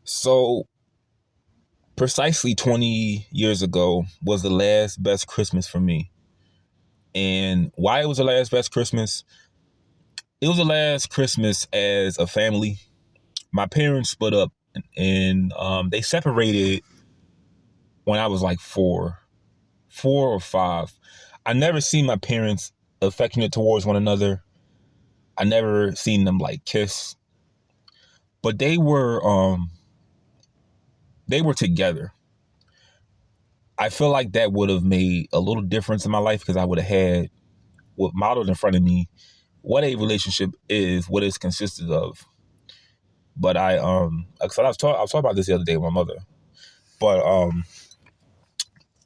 So, precisely 20 years ago was the last best Christmas for me. And why it was the last best Christmas? It was the last Christmas as a family. My parents split up and they separated when I was like four or five. I never seen my parents affectionate towards one another. I never seen them like kiss, but they were together. I feel like that would have made a little difference in my life because I would have had what modeled in front of me what a relationship is, what it's consisted of. But I was talking about this the other day with my mother. But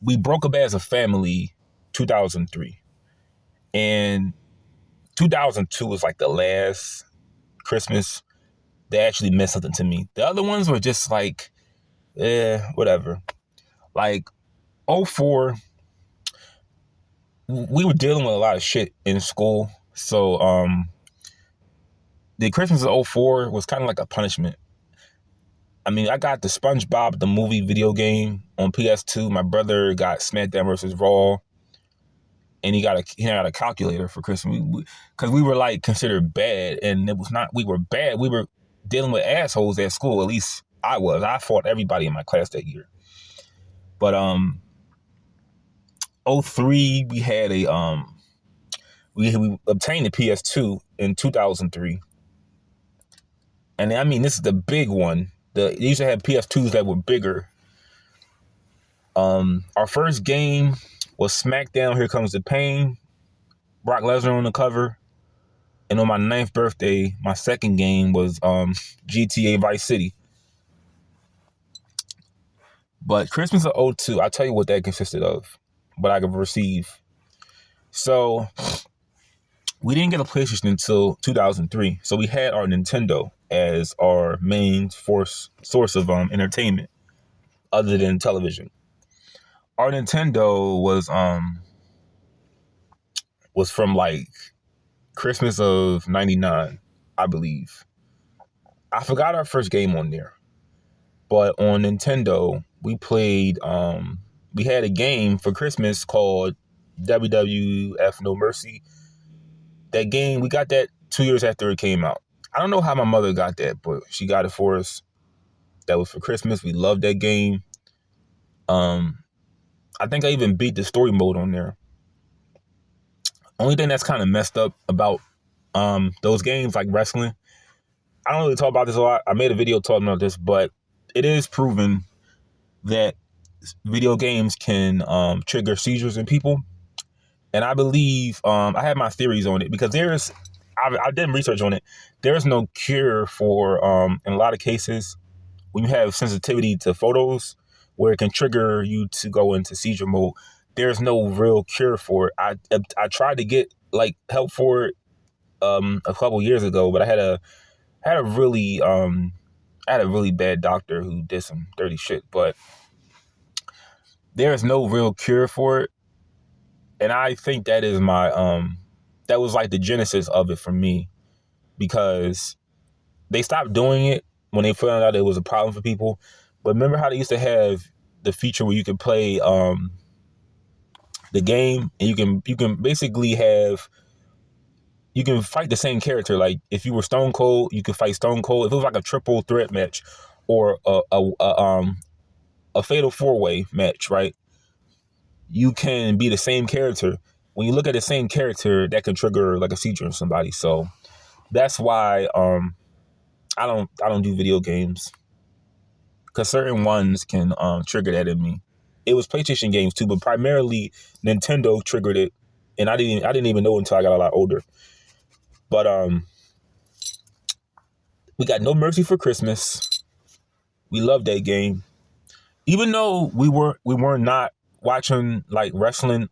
we broke up as a family 2003. And 2002 was like the last Christmas that actually meant something to me. The other ones were just like, whatever. Like '04, we were dealing with a lot of shit in school. So the Christmas of '04 was kind of like a punishment. I mean, I got the SpongeBob the movie video game on PS2. My brother got SmackDown versus Raw, and he got a calculator for Christmas because we were like considered bad, and it was not we were bad. We were dealing with assholes at school. At least I was. I fought everybody in my class that year. But '03 we had a we obtained the PS2 in 2003, and I mean this is the big one. They used to have PS2s that were bigger. Our first game was SmackDown. Here Comes the Pain. Brock Lesnar on the cover. And on my 9th birthday, my second game was GTA Vice City. But Christmas of '02, I'll tell you what that consisted of, what I could receive. So we didn't get a PlayStation until 2003. So we had our Nintendo as our main source of entertainment other than television. Our Nintendo was from like Christmas of '99, I believe. I forgot our first game on there. But on Nintendo, we had a game for Christmas called WWF No Mercy. That game, we got that 2 years after it came out. I don't know how my mother got that, but she got it for us. That was for Christmas. We loved that game. I think I even beat the story mode on there. Only thing that's kind of messed up about those games like wrestling, I don't really talk about this a lot. I made a video talking about this, but it is proven that video games can trigger seizures in people. And I believe I have my theories on it because I did research on it. There's no cure for, in a lot of cases, when you have sensitivity to photos where it can trigger you to go into seizure mode. There's no real cure for it. I tried to get like help for it a couple years ago, but I had a really bad doctor who did some dirty shit. But there is no real cure for it. And I think that is that was like the genesis of it for me, because they stopped doing it when they found out it was a problem for people. But remember how they used to have the feature where you could play the game and you can basically you can fight the same character. Like if you were Stone Cold, you could fight Stone Cold. If it was like a triple threat match or a fatal 4-way match, right? You can be the same character. When you look at the same character, that can trigger like a seizure in somebody. So that's why I don't do video games, because certain ones can trigger that in me. It was PlayStation games too, but primarily Nintendo triggered it, and I didn't even know until I got a lot older. But we got No Mercy for Christmas. We loved that game, even though we were not watching like wrestling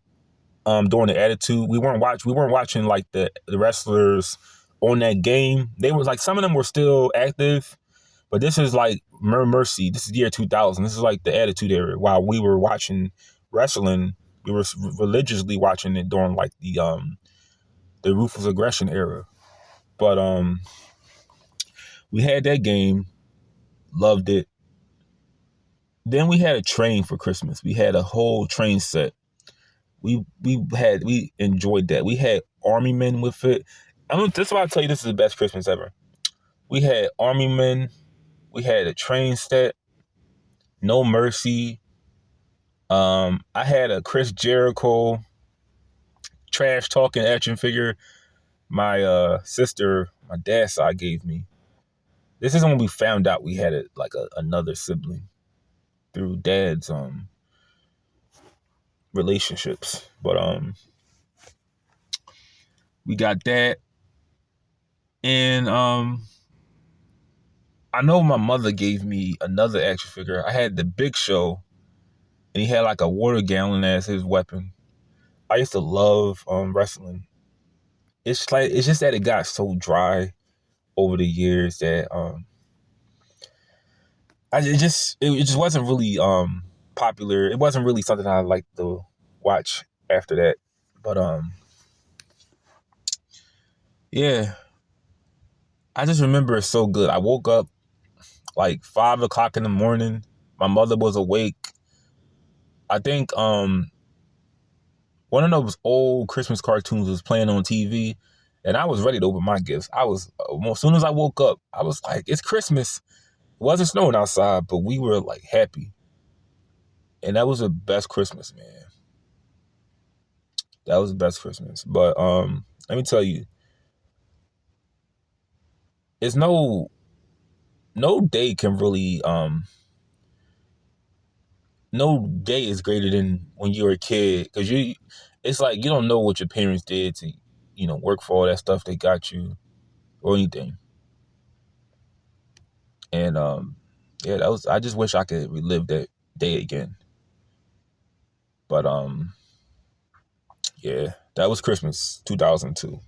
during the Attitude. We weren't watching like the wrestlers on that game. They were like, some of them were still active, but this is like Mercy. This is year 2000. This is like the Attitude Era. While we were watching wrestling, we were religiously watching it during like the Ruthless Aggression era. But we had that game, loved it. Then we had a train for Christmas. We had a whole train set. We enjoyed that. We had army men with it. That's why I tell you this is the best Christmas ever. We had army men. We had a train set. No Mercy. I had a Chris Jericho trash talking action figure my sister, my dad's side gave me. This is when we found out we had it like another sibling through dad's relationships. But we got that. And I know my mother gave me another action figure. I had the Big Show, and he had like a water gallon as his weapon. I used to love wrestling. It's just that it got so dry over the years that it just wasn't really popular. It wasn't really something I liked to watch after that. But yeah, I just remember it so good. I woke up like 5 o'clock in the morning. My mother was awake. I think one of those old Christmas cartoons was playing on TV, and I was ready to open my gifts. As soon as I woke up, I was like, it's Christmas. It wasn't snowing outside, but we were like happy. And that was the best Christmas, man. That was the best Christmas. But let me tell you, it's no day can really no day is greater than when you're a kid, because it's like you don't know what your parents did to work for all that stuff they got you or anything. And yeah, I just wish I could relive that day again. But yeah, that was Christmas 2002.